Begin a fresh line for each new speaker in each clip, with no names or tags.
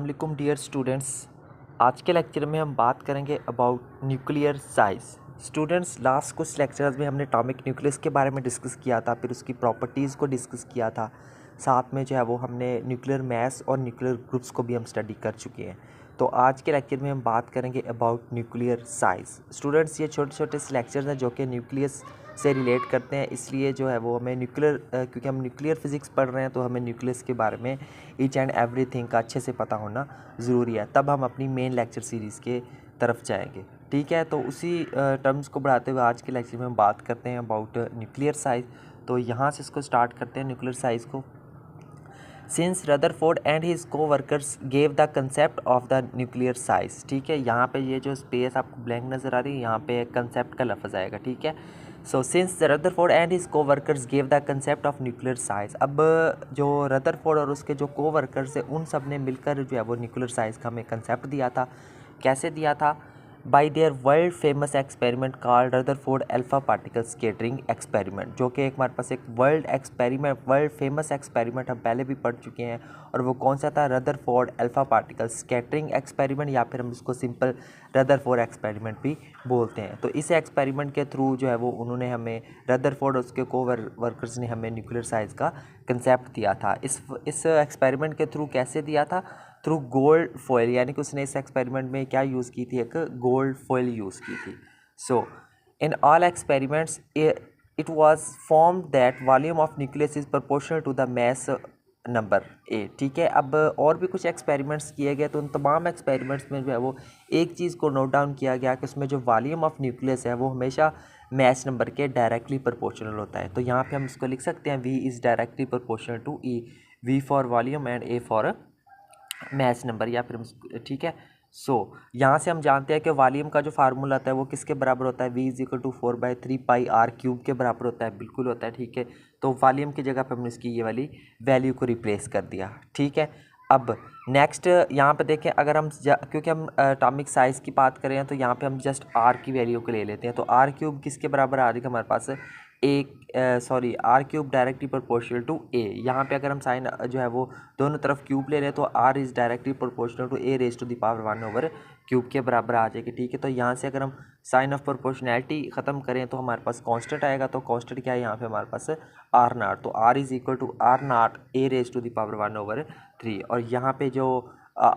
वालेकुम dear students. आज के लेक्चर में हम बात करेंगे about nuclear science. Students, last कुछ लेक्चर्स में हमने एटॉमिक न्यूक्लियस के बारे में डिस्कस किया था, फिर उसकी प्रॉपर्टीज़ को डिस्कस किया था। साथ में जो है वो हमने न्यूक्लियर मैस और न्यूक्लियर ग्रुप्स को भी हम स्टडी कर चुके हैं। तो आज के लेक्चर में हम बात करेंगे अबाउट न्यूक्लियर साइंस। स्टूडेंट्स, ये छोटे छोटे से लेक्चर्स हैं जो कि न्यूक्लियस से रिलेट करते हैं, इसलिए जो है वो हमें न्यूक्लियर क्योंकि हम न्यूक्लियर फिज़िक्स पढ़ रहे हैं तो हमें न्यूक्लियस के बारे में ईच एंड एवरीथिंग का अच्छे से पता होना ज़रूरी है, तब हम अपनी मेन लेक्चर सीरीज़ के तरफ जाएंगे। ठीक है, तो उसी टर्म्स को बढ़ाते हुए आज के लेक्चर में हम बात करते हैं अबाउट न्यूक्लियर साइंस। तो यहाँ से इसको स्टार्ट करते हैं न्यूक्लियर साइंस को। Since Rutherford and his co workers gave the concept of the nuclear science. ठीक है, यहाँ पे ये जो स्पेस आपको ब्लैंक नज़र आ रही है, यहाँ पे कंसेप्ट का लफ्ज़ आएगा। ठीक है, so since Rutherford and his co workers gave the concept of nuclear science. अब जो रदरफोर्ड और उसके जो को वर्कर्स है उन सब ने मिलकर जो है वो न्यूक्लियर साइंस का हमें कंसेप्ट दिया था। कैसे दिया था? By there world famous experiment called Rutherford alpha particle scattering experiment, जो कि एक हमारे पास एक वर्ल्ड फेमस एक्सपेरिमेंट हम पहले भी पढ़ चुके हैं। और वो कौन सा था? Rutherford alpha particle scattering experiment, या फिर हम इसको सिंपल रदरफोर्ड एक्सपेरिमेंट भी बोलते हैं। तो इस एक्सपेरिमेंट के थ्रू जो है वो उन्होंने हमें, रदरफोर्ड और उसके को वर्कर्स ने हमें न्यूक्लियर साइंस का कंसेप्ट दिया था। इस एक्सपेरिमेंट के थ्रू कैसे दिया था? थ्रू गोल्ड फॉयल, यानी कि उसने इस एक्सपेरिमेंट में क्या यूज़ की थी? एक गोल्ड फॉयल यूज़ की थी। So in all experiments it was formed that volume of nucleus is proportional to the mass number A. ठीक है, अब और भी कुछ एक्सपेरिमेंट्स किए गए, तो उन तमाम एक्सपेरिमेंट्स में जो है वो एक चीज़ को नोट डाउन किया गया कि उसमें जो वॉल्यूम ऑफ न्यूक्लियस है वो हमेशा मैस नंबर के डायरेक्टली प्रोपोर्शनल होता है। तो यहाँ पे हम इसको लिख सकते हैं V is directly proportional to E, V for volume and A for mass number, या फिर ठीक है। सो यहाँ से हम जानते हैं कि वॉल्यूम का जो फार्मूला होता है वो किसके बराबर होता है? V is equal to 4/3πr³ के बराबर होता है। बिल्कुल होता है। ठीक है, तो वॉल्यूम की जगह पे हमने इसकी ये वाली वैल्यू को रिप्लेस कर दिया। ठीक है, अब नेक्स्ट यहाँ पे देखें, अगर हम क्योंकि हम एटॉमिक साइज़ की बात कर रहे हैं तो यहाँ पे हम जस्ट R की वैल्यू को ले लेते हैं। तो r³ किसके बराबर आ रही है हमारे पास? r³ directly proportional to A। यहाँ पे अगर हम साइन जो है वो दोनों तरफ क्यूब ले रहे हैं तो r is directly proportional to A raise to the power 1/³ के बराबर आ जाएगी। ठीक है, तो यहाँ से अगर हम साइन ऑफ प्रोपोर्शनैलिटी ख़त्म करें तो हमारे पास कांस्टेंट आएगा। तो कांस्टेंट क्या है यहाँ पे हमारे पास? r0। तो r is equal to r0 A raise to the power 1/3। और यहाँ पे जो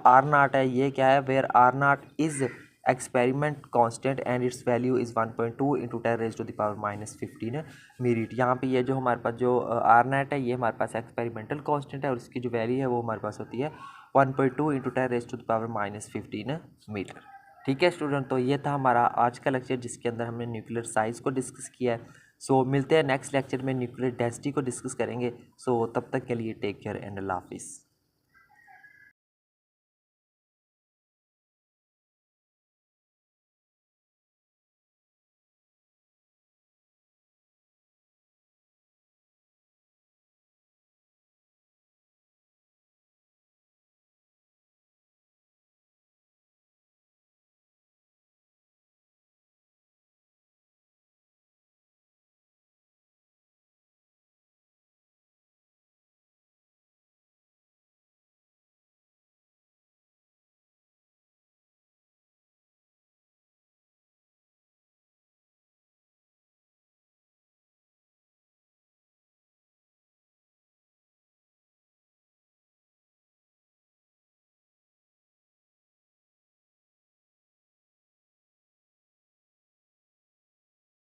r0 है ये क्या है? Where r0 is experiment constant and its value is 1.2 into 10 raise to the power -15 minute. यहाँ पे ये जो हमारे पास जो r0 है ये हमारे पास एक्सपेरिमेंटल कांस्टेंट है और इसकी जो वैल्यू है वो हमारे पास होती है 1.2 into 10 raise to the power -15 metre. ठीक है स्टूडेंट, तो ये था हमारा आज का लेक्चर जिसके अंदर हमने न्यूक्लियर साइंस को डिस्कस किया है। सो मिलते हैं नेक्स्ट लेक्चर में न्यूक्लियर डेंसिटी को डिस्कस करेंगे। सो तब तक के लिए टेक केयर एंड अल्लाह हाफिज़।